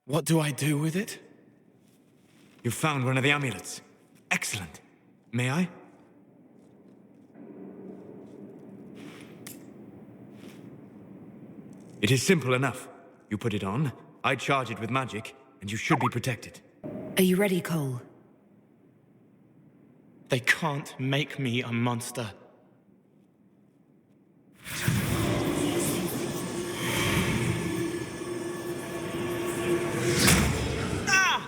What do I do with it? You found one of the amulets. Excellent. May I? It is simple enough. You put it on, I charge it with magic, and you should be protected. Are you ready, Cole? They can't make me a monster. Ah!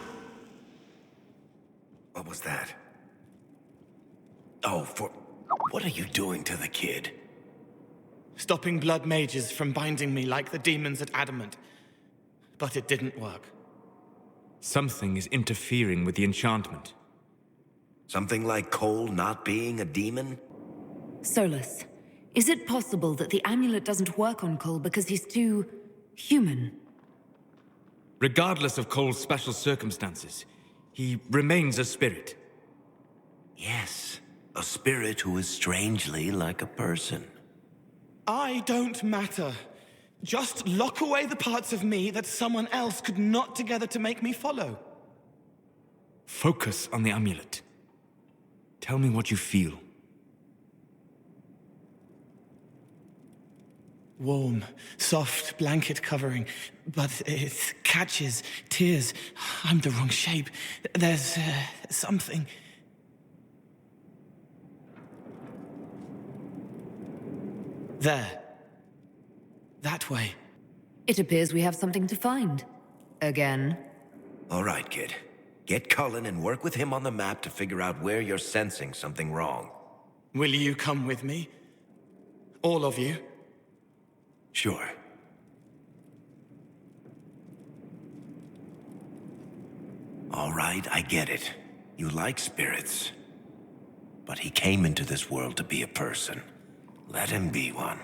What was that? Oh, what are you doing to the kid? Stopping blood mages from binding me like the demons at Adamant. But it didn't work. Something is interfering with the enchantment. Something like Cole not being a demon? Solus, is it possible that the amulet doesn't work on Cole because he's too human? Regardless of Cole's special circumstances, he remains a spirit. Yes, a spirit who is strangely like a person. I don't matter. Just lock away the parts of me that someone else could knot together to make me follow. Focus on the amulet. Tell me what you feel. Warm, soft blanket covering, but it catches tears. I'm the wrong shape. There's something. There. That way. It appears we have something to find. Again. All right, kid. Get Cullen and work with him on the map to figure out where you're sensing something wrong. Will you come with me? All of you? Sure. All right, I get it. You like spirits. But he came into this world to be a person. Let him be one.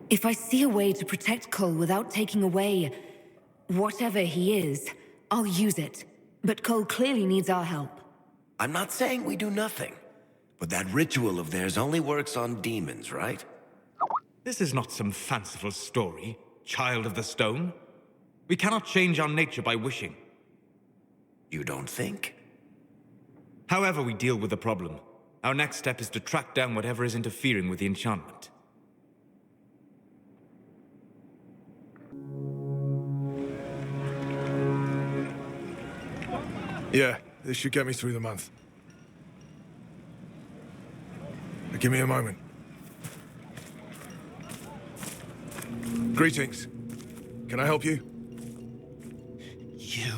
If I see a way to protect Cole without taking away whatever he is, I'll use it. But Cole clearly needs our help. I'm not saying we do nothing. But that ritual of theirs only works on demons, right? This is not some fanciful story, child of the stone. We cannot change our nature by wishing. You don't think? However we deal with the problem, our next step is to track down whatever is interfering with the enchantment. Yeah, this should get me through the month. Give me a moment. Greetings. Can I help you? You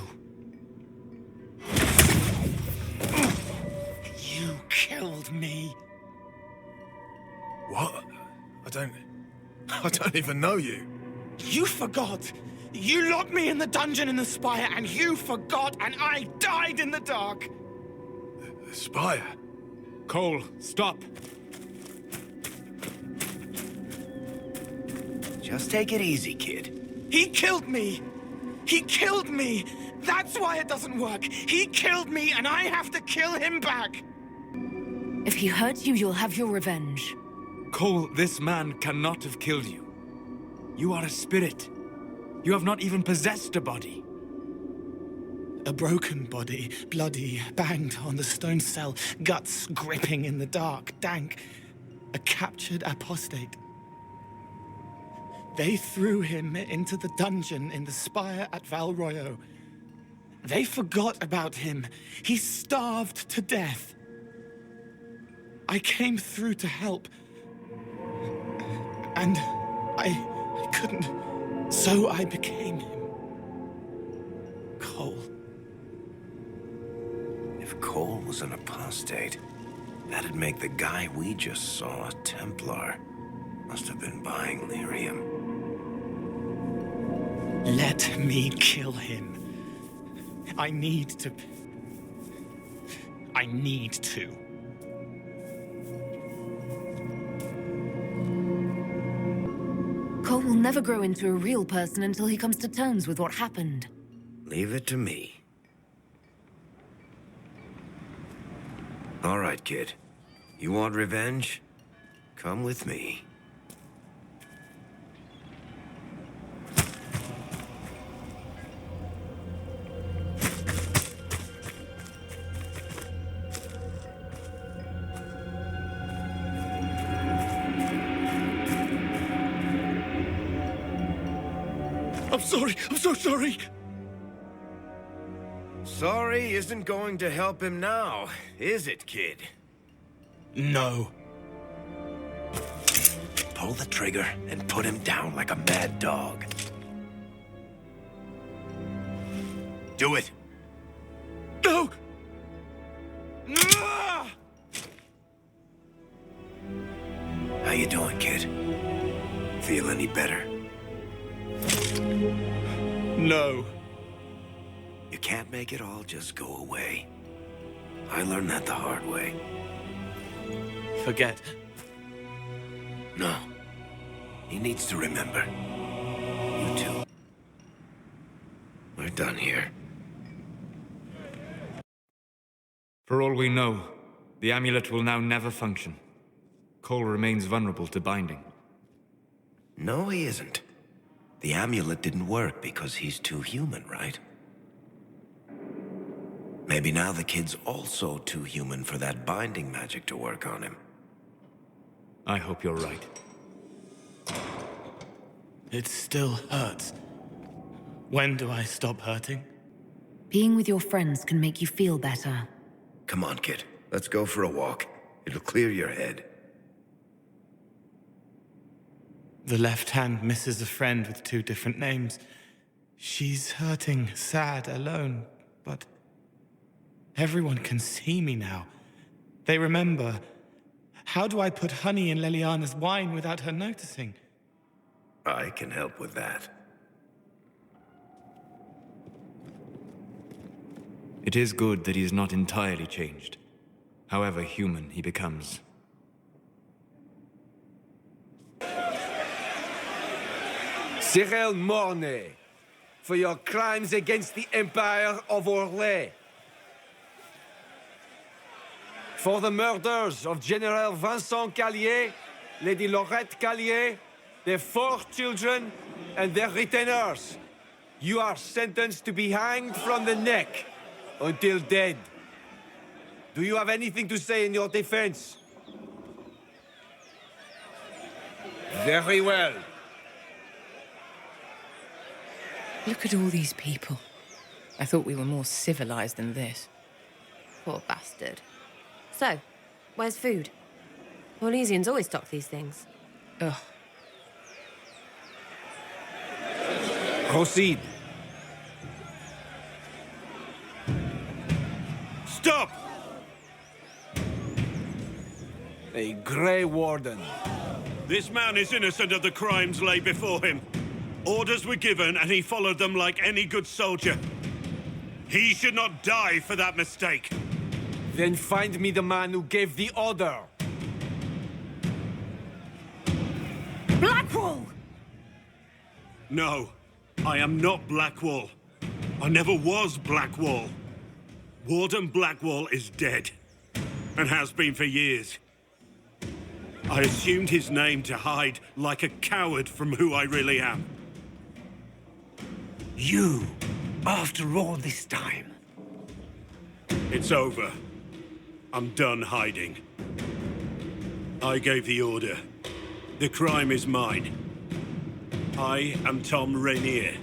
killed me. What? I don't even know you. You forgot. You locked me in the dungeon in the spire, and you forgot, and I died in the dark. The spire? Cole, stop. Just take it easy, kid. He killed me. He killed me. That's why it doesn't work. He killed me, and I have to kill him back. If he hurt you, you'll have your revenge. Cole, this man cannot have killed you. You are a spirit. You have not even possessed a body. A broken body, bloody, banged on the stone cell, guts gripping in the dark, dank. A captured apostate. They threw him into the dungeon in the spire at Val Royo. They forgot about him. He starved to death. I came through to help. And I couldn't. So I became him. Cole. If Cole was an apostate, that'd make the guy we just saw a Templar. Must have been buying lyrium. Let me kill him. I need to. Cole will never grow into a real person until he comes to terms with what happened. Leave it to me. All right, kid. You want revenge? Come with me. I'm sorry. I'm so sorry. Sorry isn't going to help him now, is it, kid? No. Pull the trigger and put him down like a mad dog. Do it. No! How you doing, kid? Feel any better? No. You can't make it all just go away. I learned that the hard way. Forget. No. He needs to remember. You too. We're done here. For all we know, the amulet will now never function. Cole remains vulnerable to binding. No, he isn't. The amulet didn't work because he's too human, right? Maybe now the kid's also too human for that binding magic to work on him. I hope you're right. It still hurts. When do I stop hurting? Being with your friends can make you feel better. Come on, kid. Let's go for a walk. It'll clear your head. The left hand misses a friend with 2 different names. She's hurting, sad, alone, but everyone can see me now. They remember. How do I put honey in Leliana's wine without her noticing? I can help with that. It is good that he is not entirely changed, however human he becomes. Cyril Mornay, for your crimes against the Empire of Orlais. For the murders of General Vincent Callier, Lady Laurette Callier, their 4 children, and their retainers. You are sentenced to be hanged from the neck until dead. Do you have anything to say in your defense? Very well. Look at all these people. I thought we were more civilized than this. Poor bastard. So, where's food? Orlesians always stock these things. Ugh. Proceed. Stop! A Grey Warden. This man is innocent of the crimes laid before him. Orders were given, and he followed them like any good soldier. He should not die for that mistake. Then find me the man who gave the order. Blackwall! No, I am not Blackwall. I never was Blackwall. Warden Blackwall is dead, and has been for years. I assumed his name to hide like a coward from who I really am. You, after all this time. It's over. I'm done hiding. I gave the order. The crime is mine. I am Tom Rainier.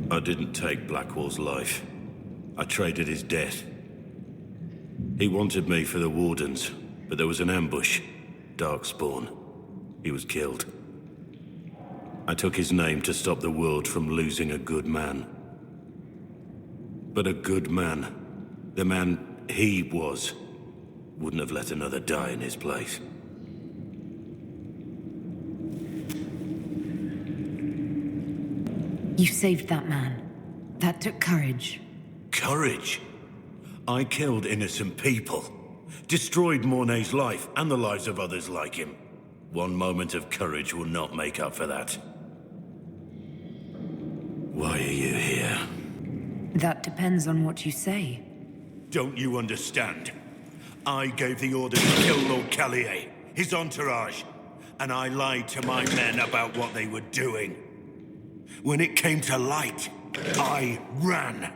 I didn't take Blackwall's life. I traded his death. He wanted me for the Wardens, but there was an ambush. Darkspawn. He was killed. I took his name to stop the world from losing a good man. But a good man, the man he was, wouldn't have let another die in his place. You saved that man. That took courage. Courage? I killed innocent people. Destroyed Mornay's life and the lives of others like him. One moment of courage will not make up for that. Why are you here? That depends on what you say. Don't you understand? I gave the order to kill Lord Callier, his entourage, and I lied to my men about what they were doing. When it came to light, I ran.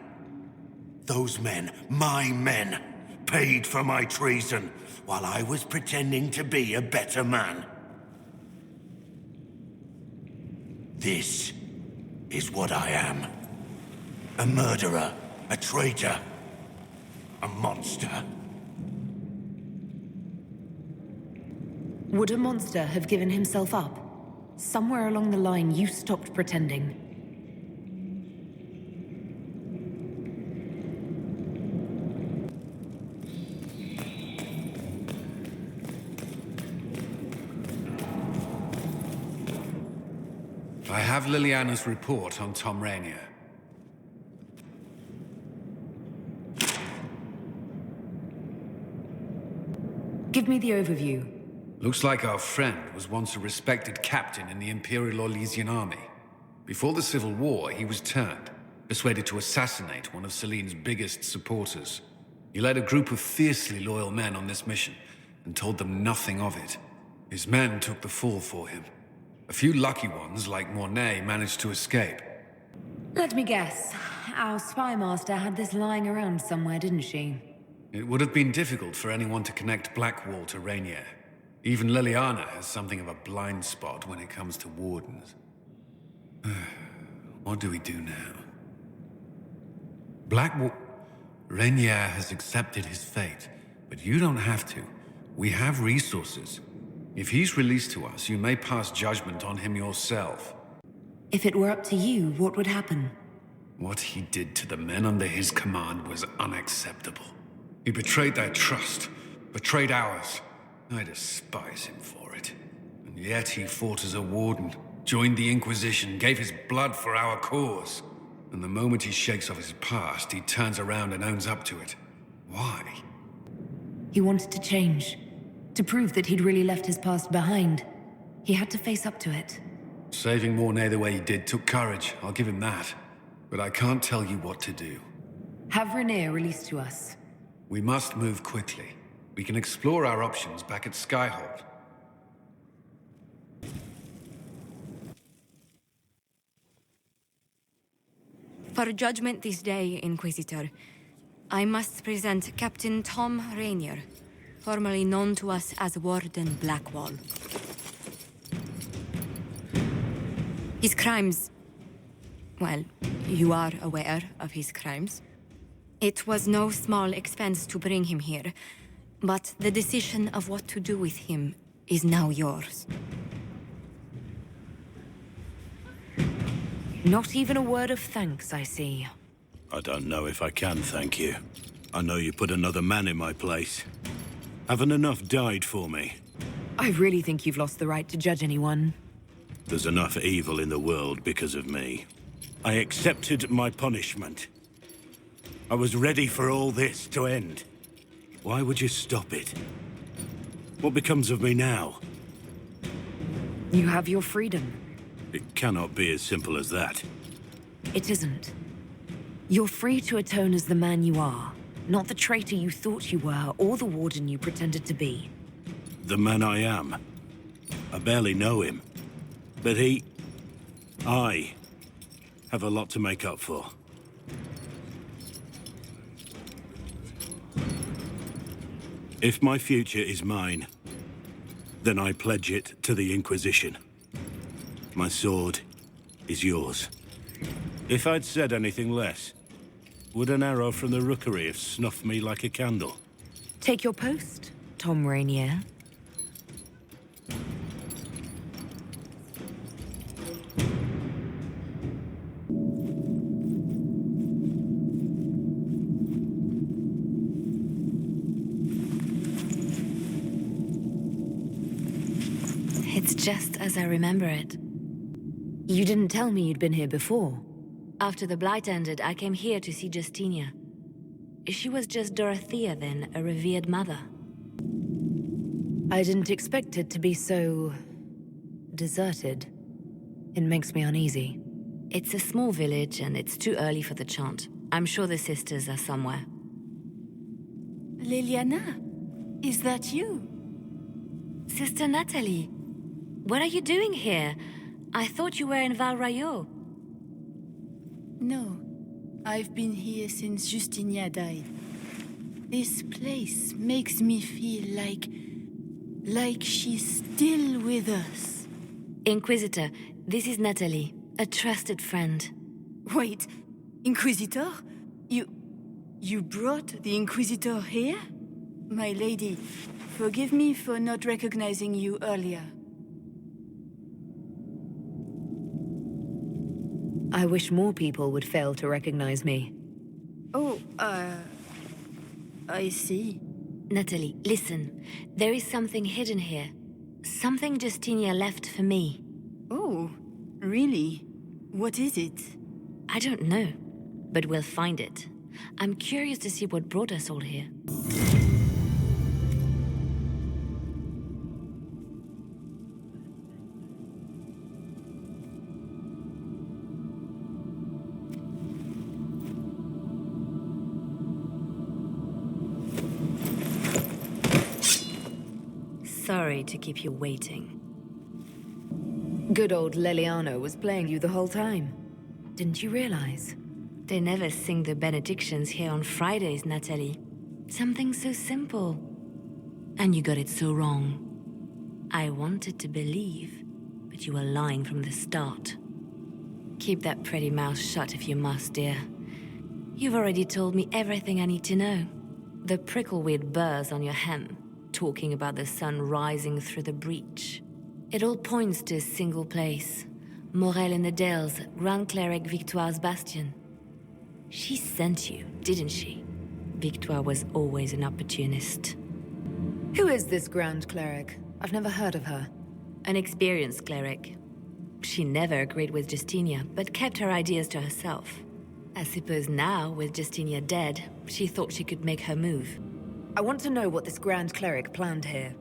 Those men, my men, paid for my treason, while I was pretending to be a better man. This is what I am. A murderer, a traitor, a monster. Would a monster have given himself up? Somewhere along the line, you stopped pretending. I have Liliana's report on Tom Rainier. Give me the overview. Looks like our friend was once a respected captain in the Imperial Orlesian army. Before the Civil War, he was turned, persuaded to assassinate one of Celene's biggest supporters. He led a group of fiercely loyal men on this mission, and told them nothing of it. His men took the fall for him. A few lucky ones, like Mornay, managed to escape. Let me guess. Our spy master had this lying around somewhere, didn't she? It would have been difficult for anyone to connect Blackwall to Rainier. Even Liliana has something of a blind spot when it comes to wardens. What do we do now? Blackwall... Rainier has accepted his fate, but you don't have to. We have resources. If he's released to us, you may pass judgment on him yourself. If it were up to you, what would happen? What he did to the men under his command was unacceptable. He betrayed their trust, betrayed ours. I despise him for it. And yet he fought as a warden, joined the Inquisition, gave his blood for our cause. And the moment he shakes off his past, he turns around and owns up to it. Why? He wanted to change. To prove that he'd really left his past behind. He had to face up to it. Saving Mornay the way he did took courage, I'll give him that. But I can't tell you what to do. Have Rainier released to us. We must move quickly. We can explore our options back at Skyhold. For judgment this day, Inquisitor, I must present Captain Tom Rainier, formerly known to us as Warden Blackwall. His crimes... well, you are aware of his crimes. It was no small expense to bring him here, but the decision of what to do with him is now yours. Not even a word of thanks, I see. I don't know if I can thank you. I know you put another man in my place. Haven't enough died for me? I really think you've lost the right to judge anyone. There's enough evil in the world because of me. I accepted my punishment. I was ready for all this to end. Why would you stop it? What becomes of me now? You have your freedom. It cannot be as simple as that. It isn't. You're free to atone as the man you are, not the traitor you thought you were, or the warden you pretended to be. The man I am. I barely know him. But I have a lot to make up for. If my future is mine, then I pledge it to the Inquisition. My sword is yours. If I'd said anything less, would an arrow from the rookery have snuffed me like a candle? Take your post, Tom Rainier. It's just as I remember it. You didn't tell me you'd been here before. After the Blight ended, I came here to see Justinia. She was just Dorothea then, a revered mother. I didn't expect it to be so... deserted. It makes me uneasy. It's a small village, and it's too early for the chant. I'm sure the sisters are somewhere. Liliana, is that you? Sister Natalie, what are you doing here? I thought you were in Val Royeaux. No, I've been here since Justinia died. This place makes me feel like she's still with us. Inquisitor, this is Natalie, a trusted friend. Wait, Inquisitor? You brought the Inquisitor here? My lady, forgive me for not recognizing you earlier. I wish more people would fail to recognize me. Oh, I see. Natalie, listen. There is something hidden here. Something Justinia left for me. Oh, really? What is it? I don't know, but we'll find it. I'm curious to see what brought us all here. Sorry to keep you waiting. Good old Leliano was playing you the whole time. Didn't you realize? They never sing the benedictions here on Fridays, Natalie. Something so simple. And you got it so wrong. I wanted to believe, but you were lying from the start. Keep that pretty mouth shut if you must, dear. You've already told me everything I need to know. The prickleweed burrs on your hem, talking about the sun rising through the breach. It all points to a single place. Morel in the Dales, Grand Cleric Victoire's bastion. She sent you, didn't she? Victoire was always an opportunist. Who is this Grand Cleric? I've never heard of her. An experienced cleric. She never agreed with Justinia, but kept her ideas to herself. I suppose now, with Justinia dead, she thought she could make her move. I want to know what this Grand Cleric planned here.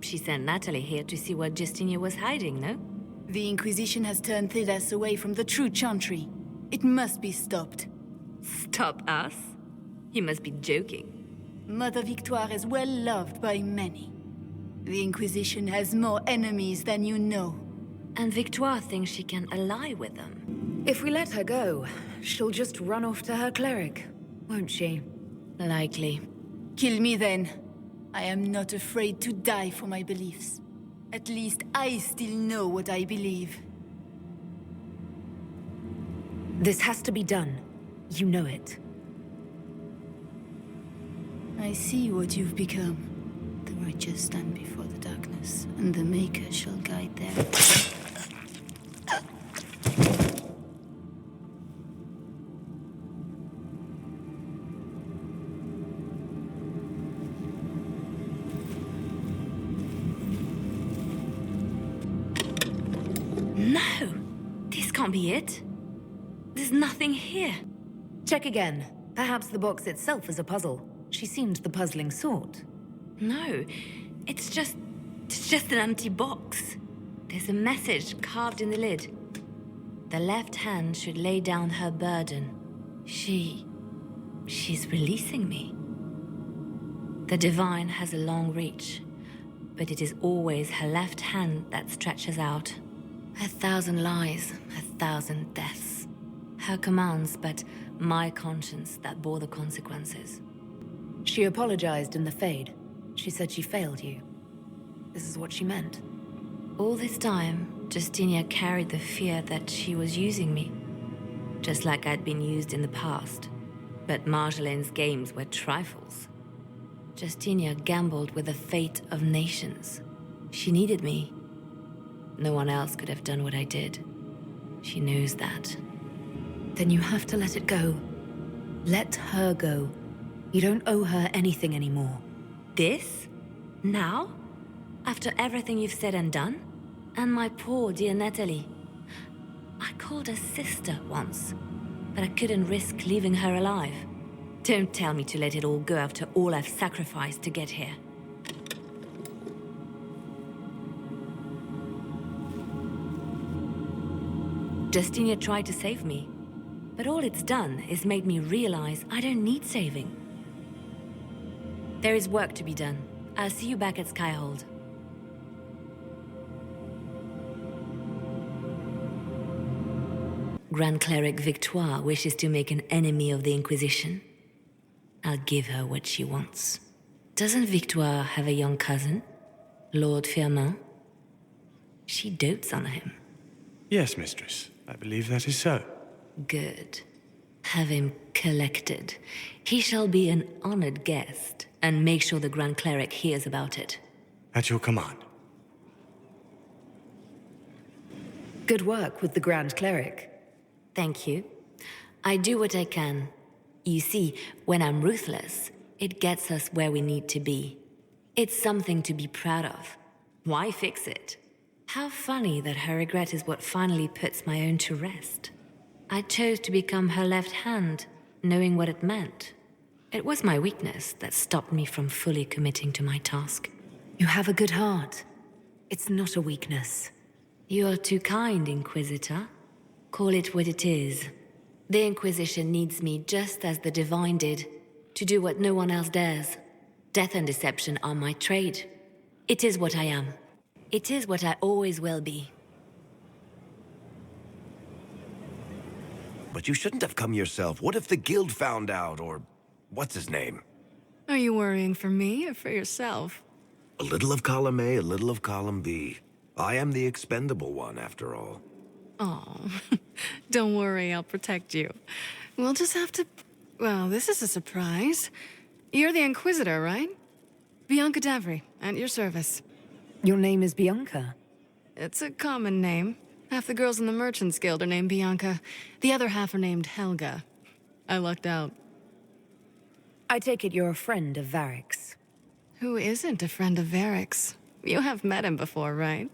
She sent Natalie here to see what Justinia was hiding, no? The Inquisition has turned Thidas away from the true chantry. It must be stopped. Stop us? You must be joking. Mother Victoire is well loved by many. The Inquisition has more enemies than you know. And Victoire thinks she can ally with them. If we let her go, she'll just run off to her cleric, won't she? Likely. Kill me then. I am not afraid to die for my beliefs. At least I still know what I believe. This has to be done. You know it. I see what you've become. The righteous stand before the darkness, and the Maker shall guide them. No! This can't be it. There's nothing here. Check again. Perhaps the box itself is a puzzle. She seemed the puzzling sort. No, it's just an empty box. There's a message carved in the lid. The left hand should lay down her burden. She's releasing me. The divine has a long reach, but it is always her left hand that stretches out. 1,000 lies, 1,000 deaths. Her commands, but my conscience that bore the consequences. She apologized in the Fade. She said she failed you. This is what she meant. All this time, Justinia carried the fear that she was using me. Just like I'd been used in the past. But Marjolaine's games were trifles. Justinia gambled with the fate of nations. She needed me. No one else could have done what I did. She knows that. Then you have to let it go. Let her go. You don't owe her anything anymore. This? Now? After everything you've said and done? And my poor dear Natalie. I called her sister once. but I couldn't risk leaving her alive. Don't tell me to let it all go after all I've sacrificed to get here. Justinia tried to save me, but all it's done is made me realize I don't need saving. There is work to be done. I'll see you back at Skyhold. Grand Cleric Victoire wishes to make an enemy of the Inquisition. I'll give her what she wants. Doesn't Victoire have a young cousin? Lord Firmin? She dotes on him. Yes, mistress. I believe that is so. Good. Have him collected. He shall be an honored guest, and make sure the Grand Cleric hears about it. At your command. Good work with the Grand Cleric. Thank you. I do what I can. You see, when I'm ruthless, it gets us where we need to be. It's something to be proud of. Why fix it? How funny that her regret is what finally puts my own to rest. I chose to become her left hand, knowing what it meant. It was my weakness that stopped me from fully committing to my task. You have a good heart. It's not a weakness. You are too kind, Inquisitor. Call it what it is. The Inquisition needs me just as the Divine did, to do what no one else dares. Death and deception are my trade. It is what I am. It is what I always will be. But you shouldn't have come yourself. What if the guild found out, or what's his name? Are you worrying for me or for yourself? A little of column A, a little of column B. I am the expendable one, after all. Oh, don't worry, I'll protect you. We'll just have to... Well, this is a surprise. You're the Inquisitor, right? Bianca Davry, at your service. Your name is Bianca? It's a common name. Half the girls in the Merchants Guild are named Bianca. The other half are named Helga. I lucked out. I take it you're a friend of Varric's. Who isn't a friend of Varric's? You have met him before, right?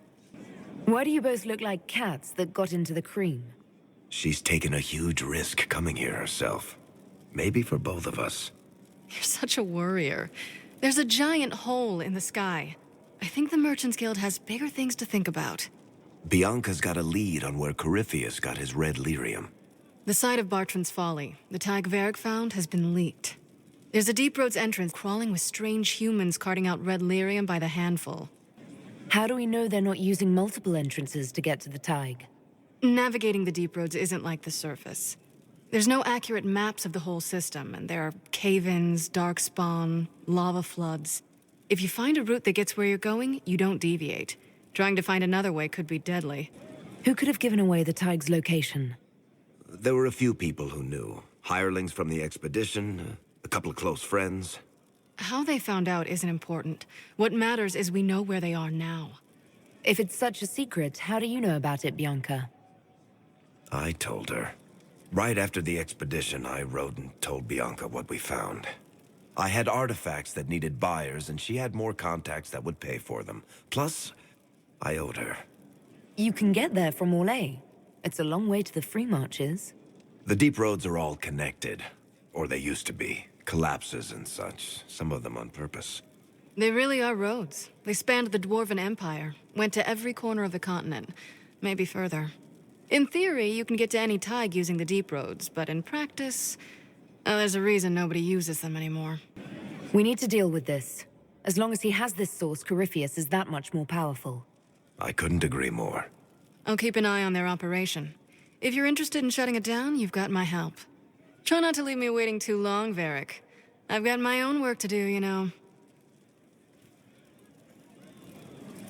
Why do you both look like cats that got into the cream? She's taken a huge risk coming here herself. Maybe for both of us. You're such a worrier. There's a giant hole in the sky. I think the Merchants Guild has bigger things to think about. Bianca's got a lead on where Corypheus got his red lyrium. The site of Bartran's Folly, the tag Varric found, has been leaked. There's a Deep Roads entrance crawling with strange humans carting out red lyrium by the handful. How do we know they're not using multiple entrances to get to the Tig? Navigating the Deep Roads isn't like the surface. There's no accurate maps of the whole system, and there are cave-ins, darkspawn, lava floods. If you find a route that gets where you're going, you don't deviate. Trying to find another way could be deadly. Who could have given away the Tig's location? There were a few people who knew. Hirelings from the expedition, a couple of close friends. How they found out isn't important. What matters is we know where they are now. If it's such a secret, how do you know about it, Bianca? I told her. Right after the expedition, I wrote and told Bianca what we found. I had artifacts that needed buyers, and she had more contacts that would pay for them. Plus, I owed her. You can get there from Orlais. It's a long way to the free marches. The deep roads are all connected. Or they used to be. Collapses and such. Some of them on purpose. They really are roads. They spanned the Dwarven Empire, went to every corner of the continent, maybe further. In theory, you can get to any Tig using the deep roads, but in practice, there's a reason nobody uses them anymore. We need to deal with this. As long as he has this source, Corypheus is that much more powerful. I couldn't agree more. I'll keep an eye on their operation. If you're interested in shutting it down, you've got my help. Try not to leave me waiting too long, Varric. I've got my own work to do, you know.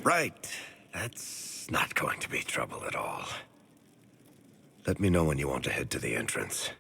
Right. That's not going to be trouble at all. Let me know when you want to head to the entrance.